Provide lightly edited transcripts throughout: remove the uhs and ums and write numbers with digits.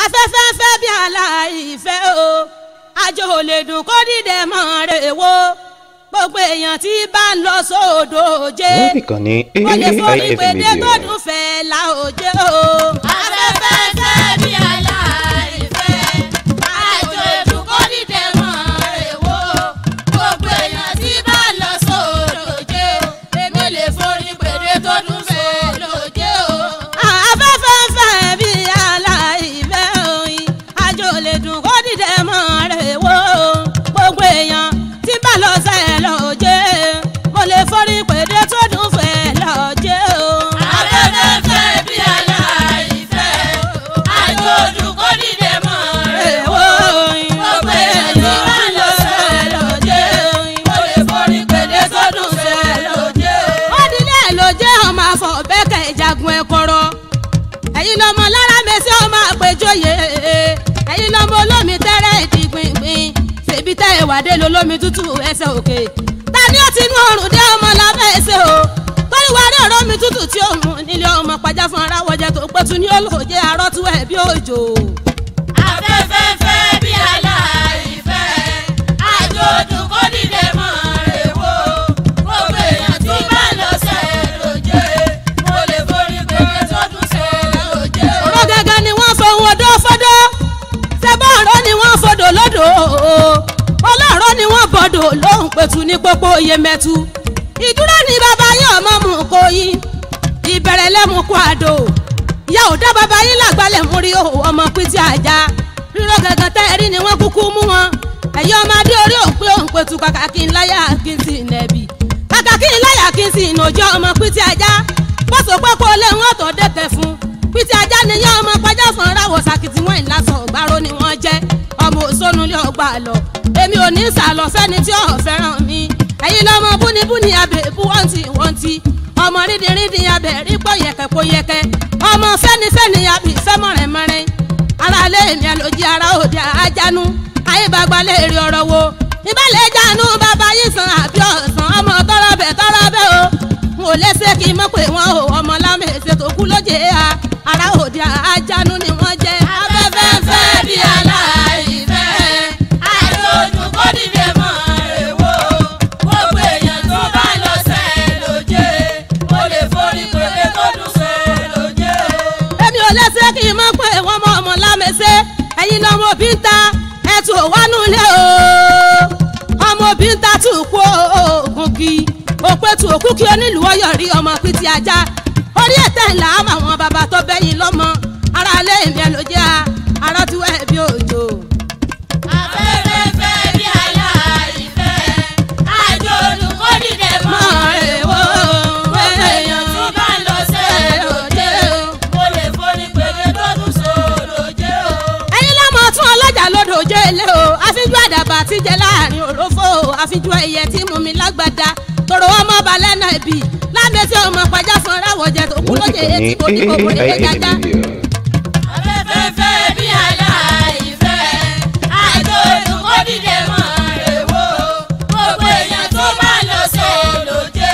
afẹ́fẹ́ fẹ́ bí aláìfẹ́ o àjò lè dùn kó dìde mọ́ rẹ̀ wo gbogbo èèyàn tí bá ń lọ sódò òjé kò lè forí pédé tó dùn fẹ́ la òjé o. afẹ́fẹ́ fẹ́ bí aláìfẹ́ àjò lè dùn kó dìde mọ́ rẹ̀ wo gbogbo èèyàn tí bá ń lọ sódò òjé kò lè forí pédé tó dùn fẹ́ lòjé o. afẹ́fẹ́ fẹ́ bí aláìfẹ́ oyin àjò lè dùn kó dìde mọ́ rẹ̀ wo gbogbo èèyàn tí bá lọ sẹ́ lòjé kò lè forí pédé tó dùn fẹ́ lòjé o. afẹ́fẹ́ fẹ́ bí aláìfẹ́ àjò dùn kó dìde mọ́ rẹ̀ wo gbogbo èèyàn tí bá ń lọ sẹ́ lòjé kò lè forí pédé tó dùn fẹ́ lòjé o. ọdílé lòjé ọmọ afọ bẹ́kẹ̀ ìjagun ẹ̀kọ́rọ́ ẹ̀yin lọmọ lára mẹ́sì ọmọ àpèjọyè ẹ̀yin lọmọ olómi tẹ́rẹ̀ ìdí gbìngbìn ṣèbí tẹ́ ìwádé lolómi tútù ẹsẹ̀ òkè ta ni ó ti inú ọrùn dé ọmọ lábẹ́ ẹsẹ̀ o torí wàá rí ọ̀rọ̀ mi tútù tí ó mú nílé ọmọ pàjá fún ara wọjẹ tó pẹ́tù ní olóòjé arọ́tú ẹ̀ bí òjò. afẹ́fẹ́ fẹ́ bí aláìfẹ́ àjò dùn kó dìde mọ́ rẹ̀ wo gbogbo èèyàn tí bá lọ sẹ́ lòjé kò lè forí pédé tó dùn sẹ́ lòjé o. ọ̀rọ̀ gẹ́gẹ́ ni wọ́n fohùn odó fọ́dọ́ ṣẹ́bọ̀ ọ̀rọ̀ ni wọ́n fodò lódò ọlọ́rọ̀ ni wọ́n bọ̀dọ̀ lóhùn pẹ̀tù ní pópó iye mẹ́tu ìdúró ni bàbá yín ọmọ mú kó yín ìbẹ̀rẹ̀ lẹ́mú kó àdó ìyá ò dá bàbá yín lágbálẹ̀ mú rí ọmọ pítí àjà rírọ̀ gẹ́gẹ́ tẹ́ẹ̀rí ni wọ́n kúkú mú wọn ẹ̀yin ọmọ adé orí òpé òun pẹ̀tù kàkà kí n láyà kí n sì nẹ̀bì kàkà kí n láyà kí n sì ìnàjọ́ ọmọ pítí àjà bọ́sọ̀ pé kó lé wọn tó dẹ́kẹ̀ fún pítí ajá ni yá ọmọ pàjá fún ráwọ̀ sàkìtì wọn ìlàsọ̀ ọ̀gbárò ni wọ́n jẹ́ ọmọ òṣónú lé ọgbà lọ èmi ò ní sàlọ sẹ́ni tí ò fẹ́ràn mi ẹ̀yin lọ́mọ búnibúni abẹ́ẹ̀bú wọ́ntì ọmọ rídìrídì abẹ́ẹ̀rí pọ̀ yẹ̀kẹ́ ọmọ fẹ́nifẹ́ni abì fẹ́mọ̀rẹ̀mọ̀rẹ̀ ara lé mi àlòjì ara òde àjánú ayé bàgbà lè rí ọ̀rọ̀ wo ìbálẹ̀ jánu bàbá yìí san àbí ọ̀sán ọmọ tọrọbẹ̀ o n ò lẹ́sẹ̀ kí n mọ̀ pé wọ́n ò ọmọ lámẹ̀ẹ́sẹ̀ tó kú lóje ara òde àjánú ni wọ́n jẹ́. afẹ́fẹ́ fẹ́ bí aláìfẹ́ àjò dùn kó dìde mọ́ rẹ̀ wo gbogbo èèyàn tó bá lọ sẹ́ lòjé kò lè forí pédé tó dùn sẹ́ lòjé o. èmi ò lẹ́sẹ̀ kí n mọ̀ pé wọ́n mọ ọmọ lámẹ̀ẹ́sẹ̀ ẹ̀yin lọ́mọ òbí ń ta ẹ̀tù òwánú lé o ọmọ òbí ń ta tù kú oògùn kí òpètù òkú kí onílùú ọyọ rí ọmọ pítí ajá orí ẹ̀tẹ̀ ńlá àmọ́ àwọn bàbá tó bẹ́yìn lọ́mọ ara lé ìmí ẹlòjẹ́ ara tú ẹ̀ bí òjò. afẹ́fẹ́ fẹ́ bí aláìfẹ́ àjò dùn kó dìde mọ́ rẹ̀ wo gbogbo èèyàn tí bá lọ sẹ́ lòjé kò lè forí pédé tó dùn sẹ́ lòjé o. ẹ̀yin lọ́mọ tún ọlọ́jà lódò jẹ́ ilé o àfijú àdàbà tí jẹ láàrin òrófó àfijú ẹyẹ tí mú mi lágbàdá tòrò ọmọ balẹ̀ náà bì lábẹ́sẹ̀ ọmọ pàjá fún ráwọ̀ jẹ tó kú lóye etí kò ní kòkòrò lé jájá. afẹ́fẹ́ fẹ́ bí aláìfẹ́ àjò dùn kó dìde mọ́ rẹ̀ wo gbogbo èèyàn tó bá lọ sẹ́ lòjé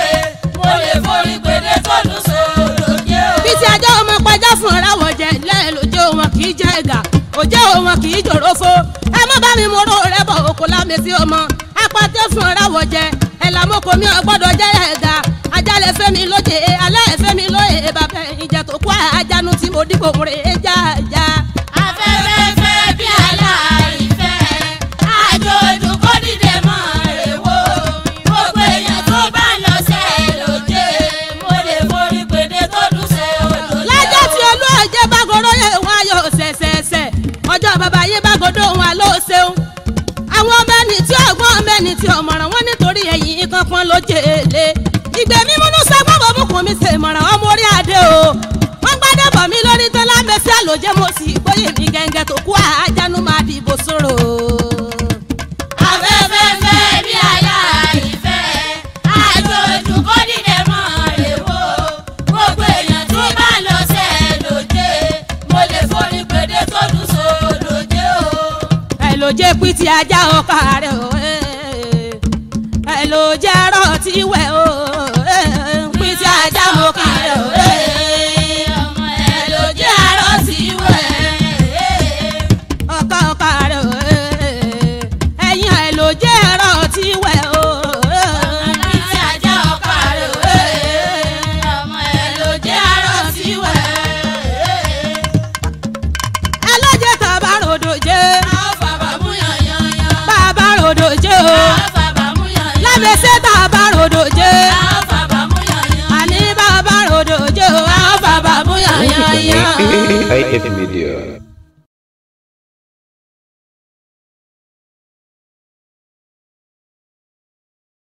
kò lè forí pédé tó dùn sẹ́ lòjé o. bí ti ajá ọmọ pàjá fún ráwọ̀ jẹ lẹ́yìn lójó wọn kì í jẹ ẹ̀gà òjẹ́ wọn kì í jòrófó ẹ má bá mi mú oró rẹ bọ̀ òkú lámẹ́sí ọmọ apàtẹ fún ráwọ̀ jẹ ẹ̀làmọ́kọ mi ò gbọ́dọ̀ jẹ́ ẹ̀gà ajálẹ̀ fẹ́mi lóje alẹ́ fẹ́mi lóye bàbá ìjà tó kú àjánu tí mo dìbò múre jájá. afẹ́fẹ́ fẹ́ bí aláìfẹ́ àjò dùn kó dìde mọ́ rẹ̀ wo gbogbo èèyàn tó bá lọ sẹ́ lòjé mo lè forí pédé tó dùn sẹ́ lòjé o. lájọ́ tí olú ọ̀jẹ̀ bá gòrò yẹ wọn ayọ̀ ṣẹ̀ṣẹ̀ṣẹ̀ ọjọ́ bàbá yé bá gòdò wọn ló ṣeun àwọn ọmọ ẹni tí ọgbọ́n ọmọ ẹni tí ọmọràn wọn nítorí ẹ̀yìn kankan ló jèlé ìgbẹ́ mímúnú sẹ́gbọ́n bọ̀ mú kùn mi ṣe ìmọ̀ràn ọmọ orí adé o wọ́n gbádẹ́ bọ̀ mí lórí tó lámẹ́sí àlòjẹ́ mo sì gbóyè mi gẹ́gẹ́ tó kú àjánu máa dìbò sóró. afẹ́fẹ́ fẹ́ bí aláìfẹ́ àjò dùn kó dìde mọ́ rẹ̀ wo gbogbo èèyàn tí bá lọ sẹ́ lòjé mo lè forí pédé tó dùn sẹ́ lòjé o. ẹ ló jẹ́ pítí ajá ọkà rẹ̀ o ẹ ló jẹ́ arọ́ tí wẹ̀ o pítí ajá ọkà rẹ̀ o ọmọ ẹ ló jẹ́ arọ́ tí wẹ̀ IF Media.